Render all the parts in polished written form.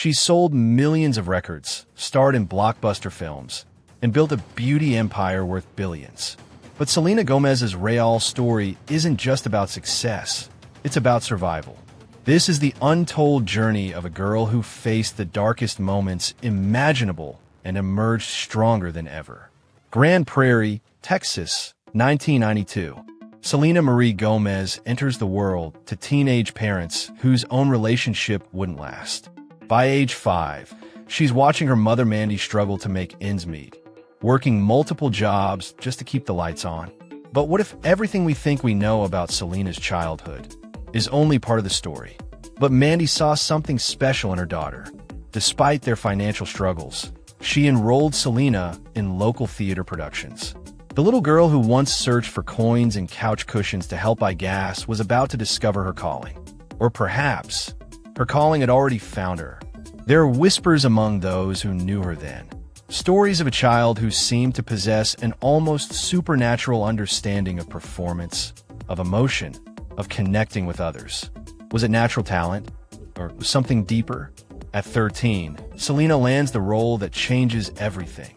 She's sold millions of records, starred in blockbuster films, and built a beauty empire worth billions. But Selena Gomez's real story isn't just about success, it's about survival. This is the untold journey of a girl who faced the darkest moments imaginable and emerged stronger than ever. Grand Prairie, Texas, 1992. Selena Marie Gomez enters the world to teenage parents whose own relationship wouldn't last. By age 5, she's watching her mother Mandy struggle to make ends meet, working multiple jobs just to keep the lights on. But what if everything we think we know about Selena's childhood is only part of the story? But Mandy saw something special in her daughter. Despite their financial struggles, she enrolled Selena in local theater productions. The little girl who once searched for coins and couch cushions to help buy gas was about to discover her calling. Or perhaps, her calling had already found her. There are whispers among those who knew her then. Stories of a child who seemed to possess an almost supernatural understanding of performance, of emotion, of connecting with others. Was it natural talent? Or something deeper? At 13, Selena lands the role that changes everything.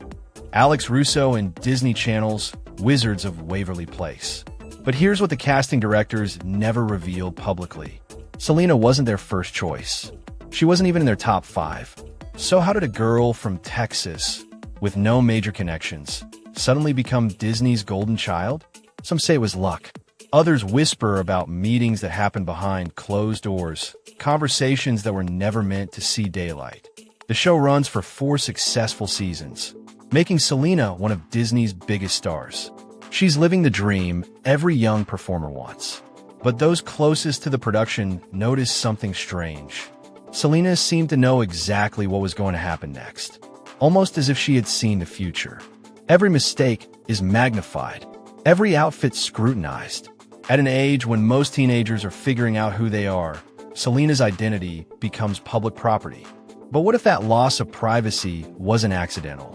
Alex Russo in Disney Channel's Wizards of Waverly Place. But here's what the casting directors never revealed publicly. Selena wasn't their first choice. She wasn't even in their top 5. So how did a girl from Texas, with no major connections, suddenly become Disney's golden child? Some say it was luck. Others whisper about meetings that happened behind closed doors, conversations that were never meant to see daylight. The show runs for 4 successful seasons, making Selena one of Disney's biggest stars. She's living the dream every young performer wants. But those closest to the production noticed something strange. Selena seemed to know exactly what was going to happen next, almost as if she had seen the future. Every mistake is magnified, every outfit scrutinized. At an age when most teenagers are figuring out who they are, Selena's identity becomes public property. But what if that loss of privacy wasn't accidental?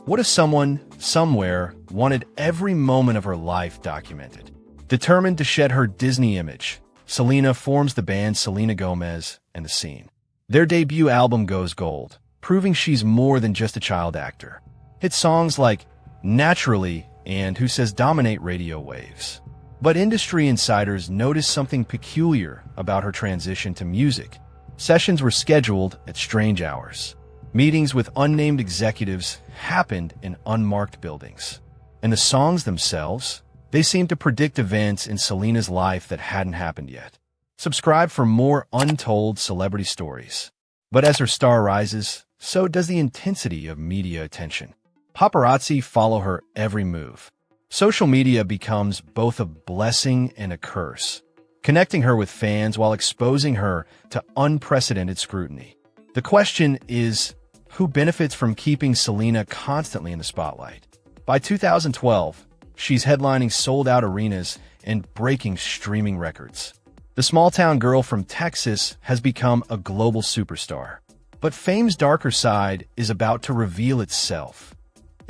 What if someone, somewhere, wanted every moment of her life documented? Determined to shed her Disney image, Selena forms the band Selena Gomez and the Scene. Their debut album goes gold, proving she's more than just a child actor. Hit songs like Naturally and Who Says dominate radio waves. But industry insiders noticed something peculiar about her transition to music. Sessions were scheduled at strange hours. Meetings with unnamed executives happened in unmarked buildings. And the songs themselves, they seemed to predict events in Selena's life that hadn't happened yet. Subscribe for more untold celebrity stories. But as her star rises, so does the intensity of media attention. Paparazzi follow her every move. Social media becomes both a blessing and a curse, connecting her with fans while exposing her to unprecedented scrutiny. The question is, who benefits from keeping Selena constantly in the spotlight? By 2012, she's headlining sold-out arenas and breaking streaming records. The small-town girl from Texas has become a global superstar. But fame's darker side is about to reveal itself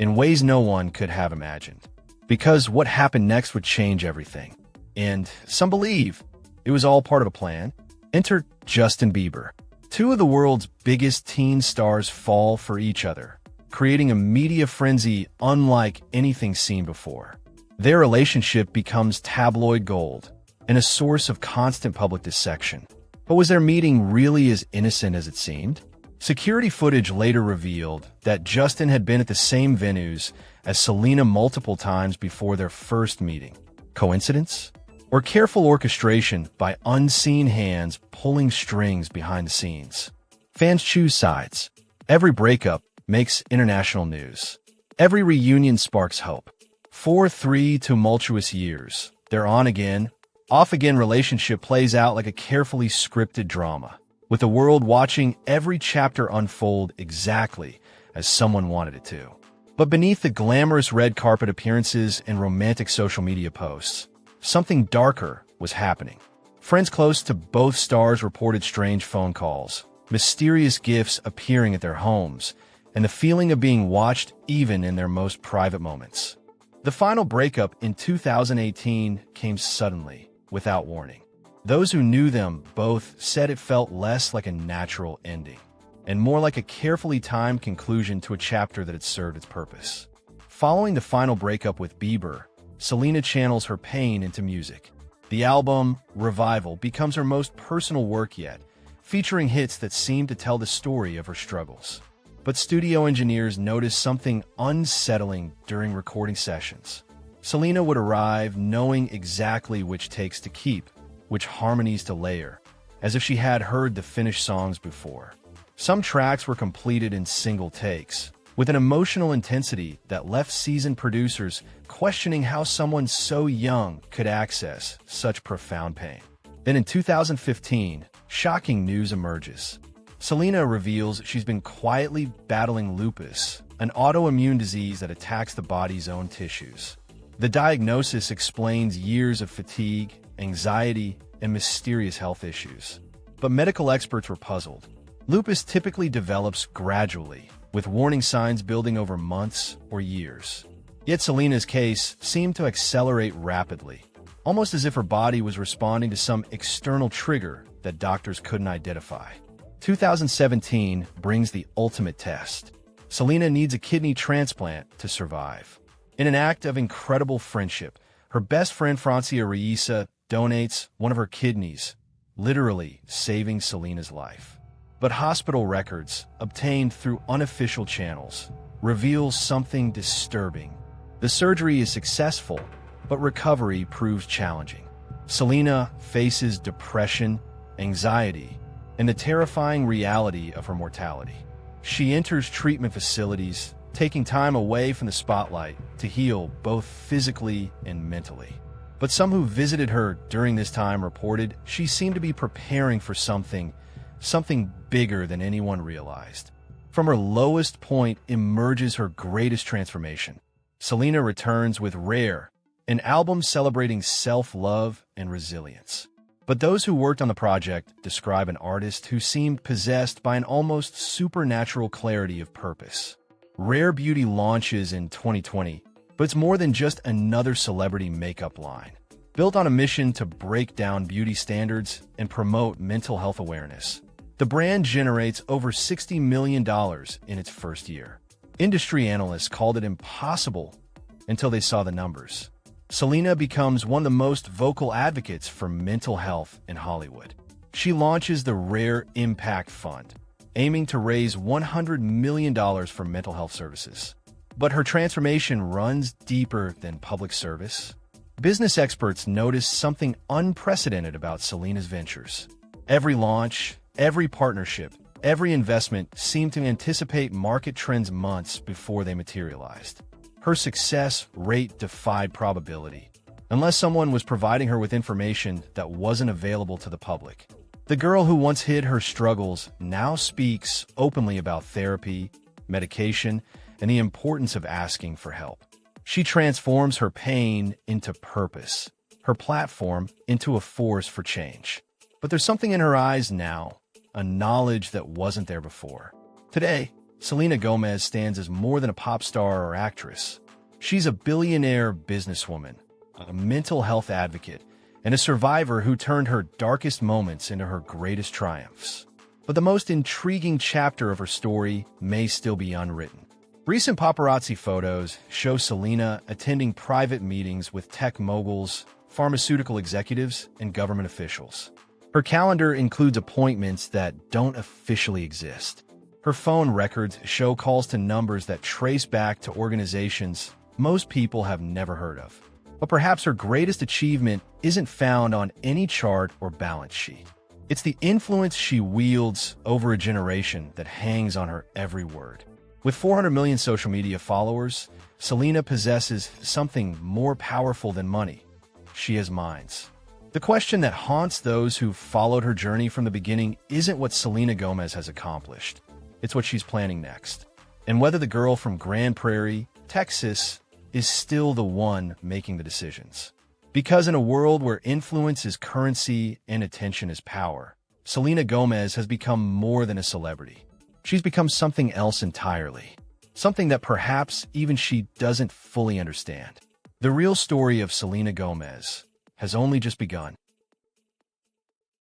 in ways no one could have imagined. Because what happened next would change everything. And some believe it was all part of a plan. Enter Justin Bieber. 2 of the world's biggest teen stars fall for each other, creating a media frenzy unlike anything seen before. Their relationship becomes tabloid gold and a source of constant public dissection. But was their meeting really as innocent as it seemed? Security footage later revealed that Justin had been at the same venues as Selena multiple times before their first meeting. Coincidence? Or careful orchestration by unseen hands pulling strings behind the scenes? Fans choose sides. Every breakup makes international news. Every reunion sparks hope. For 3 tumultuous years, their on-again, off-again relationship plays out like a carefully scripted drama, with the world watching every chapter unfold exactly as someone wanted it to. But beneath the glamorous red carpet appearances and romantic social media posts, something darker was happening. Friends close to both stars reported strange phone calls, mysterious gifts appearing at their homes, and the feeling of being watched even in their most private moments. The final breakup in 2018 came suddenly, without warning. Those who knew them both said it felt less like a natural ending. and more like a carefully timed conclusion to a chapter that had served its purpose. Following the final breakup with Bieber, Selena channels her pain into music. The album, Revival, becomes her most personal work yet, featuring hits that seem to tell the story of her struggles. But studio engineers noticed something unsettling during recording sessions. Selena would arrive knowing exactly which takes to keep, which harmonies to layer, as if she had heard the finished songs before. Some tracks were completed in single takes, with an emotional intensity that left seasoned producers questioning how someone so young could access such profound pain. Then in 2015, shocking news emerges. Selena reveals she's been quietly battling lupus, an autoimmune disease that attacks the body's own tissues. The diagnosis explains years of fatigue, anxiety, and mysterious health issues. But medical experts were puzzled. Lupus typically develops gradually, with warning signs building over months or years. Yet Selena's case seemed to accelerate rapidly, almost as if her body was responding to some external trigger that doctors couldn't identify. 2017 brings the ultimate test. Selena needs a kidney transplant to survive. In an act of incredible friendship, her best friend Francia Reisa donates one of her kidneys, literally saving Selena's life. But hospital records, obtained through unofficial channels, reveal something disturbing. The surgery is successful, but recovery proves challenging. Selena faces depression, anxiety, and the terrifying reality of her mortality. She enters treatment facilities, taking time away from the spotlight to heal both physically and mentally. But some who visited her during this time reported she seemed to be preparing for something bigger than anyone realized. From her lowest point emerges her greatest transformation. Selena returns with Rare, an album celebrating self-love and resilience. But those who worked on the project describe an artist who seemed possessed by an almost supernatural clarity of purpose. Rare Beauty launches in 2020, but it's more than just another celebrity makeup line. Built on a mission to break down beauty standards and promote mental health awareness, the brand generates over $60 million in its first year. Industry analysts called it impossible until they saw the numbers. Selena becomes one of the most vocal advocates for mental health in Hollywood. She launches the Rare Impact Fund, aiming to raise $100 million for mental health services. But her transformation runs deeper than public service. Business experts notice something unprecedented about Selena's ventures. Every launch, every partnership, every investment seemed to anticipate market trends months before they materialized. Her success rate defied probability, unless someone was providing her with information that wasn't available to the public. The girl who once hid her struggles now speaks openly about therapy, medication, and the importance of asking for help. She transforms her pain into purpose, her platform into a force for change. But there's something in her eyes now, a knowledge that wasn't there before. Today, Selena Gomez stands as more than a pop star or actress. She's a billionaire businesswoman, a mental health advocate, and a survivor who turned her darkest moments into her greatest triumphs. But the most intriguing chapter of her story may still be unwritten. Recent paparazzi photos show Selena attending private meetings with tech moguls, pharmaceutical executives, and government officials. Her calendar includes appointments that don't officially exist. Her phone records show calls to numbers that trace back to organizations most people have never heard of. But perhaps her greatest achievement isn't found on any chart or balance sheet. It's the influence she wields over a generation that hangs on her every word. With 400 million social media followers, Selena possesses something more powerful than money. She has minds. The question that haunts those who followed her journey from the beginning isn't what Selena Gomez has accomplished. It's what she's planning next. And whether the girl from Grand Prairie, Texas, is still the one making the decisions. Because in a world where influence is currency and attention is power, Selena Gomez has become more than a celebrity. She's become something else entirely. Something that perhaps even she doesn't fully understand. The real story of Selena Gomez has only just begun.